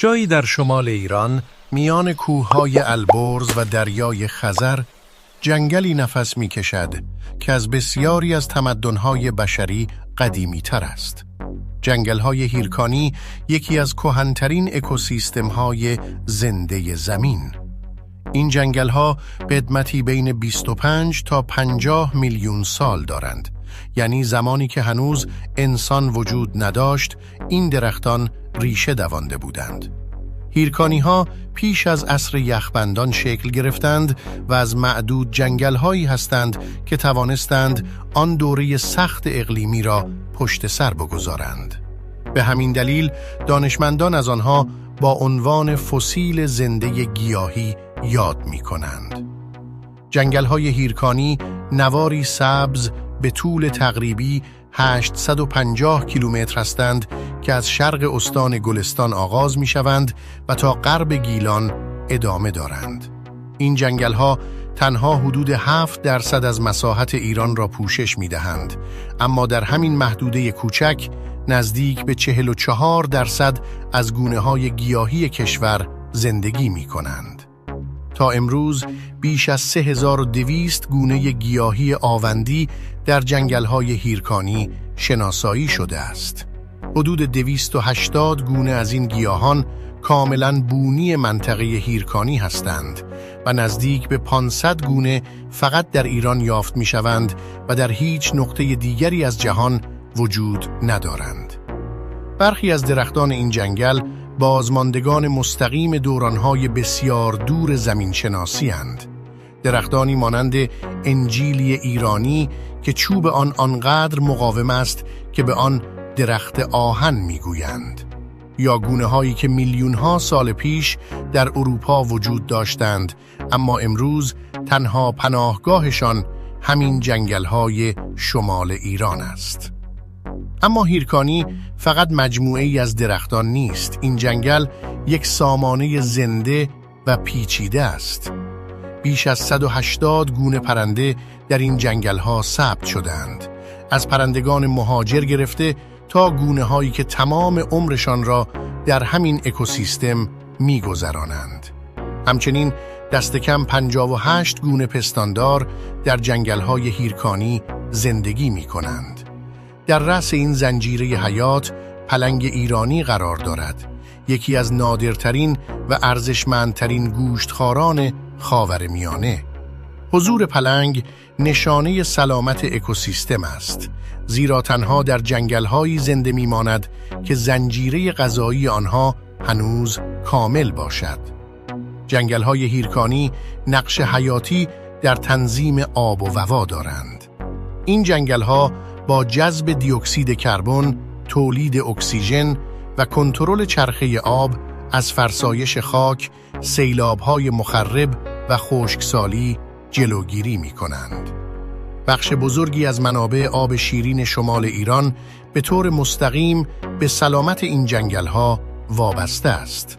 جایی در شمال ایران میان کوههای البرز و دریای خزر جنگلی نفس می‌کشد که از بسیاری از تمدن‌های بشری قدیمی‌تر است. جنگل‌های هیرکانی یکی از کهن‌ترین اکوسیستم‌های زنده زمین. این جنگل‌ها قدمتی بین 25 تا 50 میلیون سال دارند، یعنی زمانی که هنوز انسان وجود نداشت، این درختان ریشه دوانده بودند. هیرکانی‌ها پیش از عصر یخبندان شکل گرفتند و از معدود جنگل‌هایی هستند که توانستند آن دوره سخت اقلیمی را پشت سر بگذارند. به همین دلیل دانشمندان از آنها با عنوان فسیل زنده گیاهی یاد می‌کنند. جنگل‌های هیرکانی نواری سبز به طول تقریبی 850 کیلومتر هستند که از شرق استان گلستان آغاز می‌شوند و تا غرب گیلان ادامه دارند. این جنگل‌ها تنها حدود 7% از مساحت ایران را پوشش می‌دهند، اما در همین محدوده کوچک نزدیک به 44% از گونه‌های گیاهی کشور زندگی می‌کنند. تا امروز بیش از 3200 گونه گیاهی آوندی در جنگل‌های هیرکانی شناسایی شده است. حدود 280 گونه از این گیاهان کاملاً بومی منطقه هیرکانی هستند و نزدیک به 500 گونه فقط در ایران یافت می‌شوند و در هیچ نقطه دیگری از جهان وجود ندارند. برخی از درختان این جنگل بازماندگان مستقیم دوران‌های بسیار دور زمین شناسی اند. درختانی مانند انجیلی ایرانی که چوب آن آنقدر مقاوم است که به آن درخت آهن می‌گویند، یا گونه‌هایی که میلیون‌ها سال پیش در اروپا وجود داشتند اما امروز تنها پناهگاهشان همین جنگل‌های شمال ایران است. اما هیرکانی فقط مجموعه‌ای از درختان نیست. این جنگل یک سامانه زنده و پیچیده است. بیش از 180 گونه پرنده در این جنگل‌ها ثبت شده‌اند، از پرندگان مهاجر گرفته تا گونه‌هایی که تمام عمرشان را در همین اکوسیستم می‌گذرانند. همچنین دست کم 58 گونه پستاندار در جنگل‌های هیرکانی زندگی می‌کنند. در رأس این زنجیره حیات پلنگ ایرانی قرار دارد، یکی از نادرترین و ارزشمندترین گوشتخواران خاورمیانه. حضور پلنگ نشانه سلامت اکوسیستم است، زیرا تنها در جنگل‌هایی زنده می‌ماند که زنجیره غذایی آنها هنوز کامل باشد. جنگل‌های هیرکانی نقش حیاتی در تنظیم آب و هوا دارند. این جنگل‌ها با جذب دی اکسید کربن، تولید اکسیژن و کنترل چرخه آب از فرسایش خاک، سیلاب‌های مخرب و خشکسالی جلوگیری می‌کنند. بخش بزرگی از منابع آب شیرین شمال ایران به طور مستقیم به سلامت این جنگل‌ها وابسته است.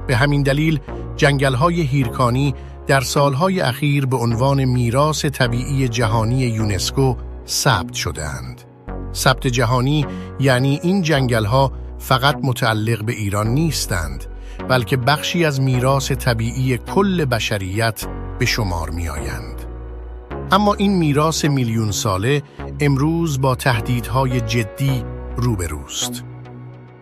به همین دلیل جنگل‌های هیرکانی در سالهای اخیر به عنوان میراث طبیعی جهانی یونسکو ثبت شده‌اند. ثبت جهانی یعنی این جنگل‌ها فقط متعلق به ایران نیستند، بلکه بخشی از میراث طبیعی کل بشریت به شمار می‌آیند. اما این میراث میلیون ساله امروز با تهدیدهای جدی روبروست.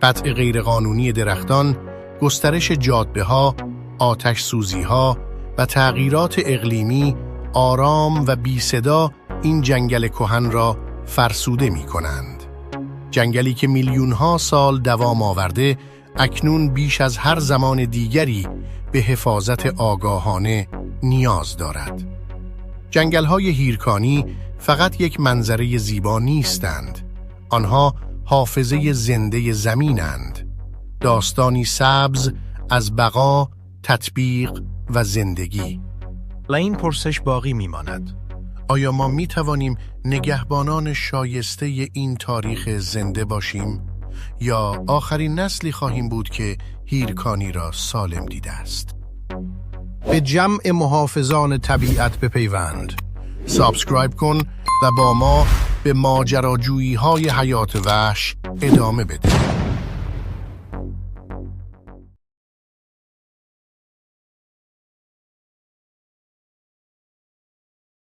قطع غیرقانونی درختان، گسترش جاده‌ها، آتش سوزی‌ها و تغییرات اقلیمی آرام و بی صدا این جنگل کهن را فرسوده می‌کنند. جنگلی که میلیون‌ها سال دوام آورده، اکنون بیش از هر زمان دیگری به حفاظت آگاهانه نیاز دارد. جنگل‌های هیرکانی فقط یک منظره زیبا نیستند. آنها حافظه زنده زمینند. داستانی سبز از بقا، تطبیق و زندگی. این پرسش باقی می‌ماند. آیا ما می‌توانیم نگهبانان شایسته این تاریخ زنده باشیم یا آخرین نسلی خواهیم بود که هیرکانی را سالم دیده است؟ به جمع محافظان طبیعت بپیوند. سابسکرایب کن و با ما به ماجراجویی‌های حیات وحش ادامه بده.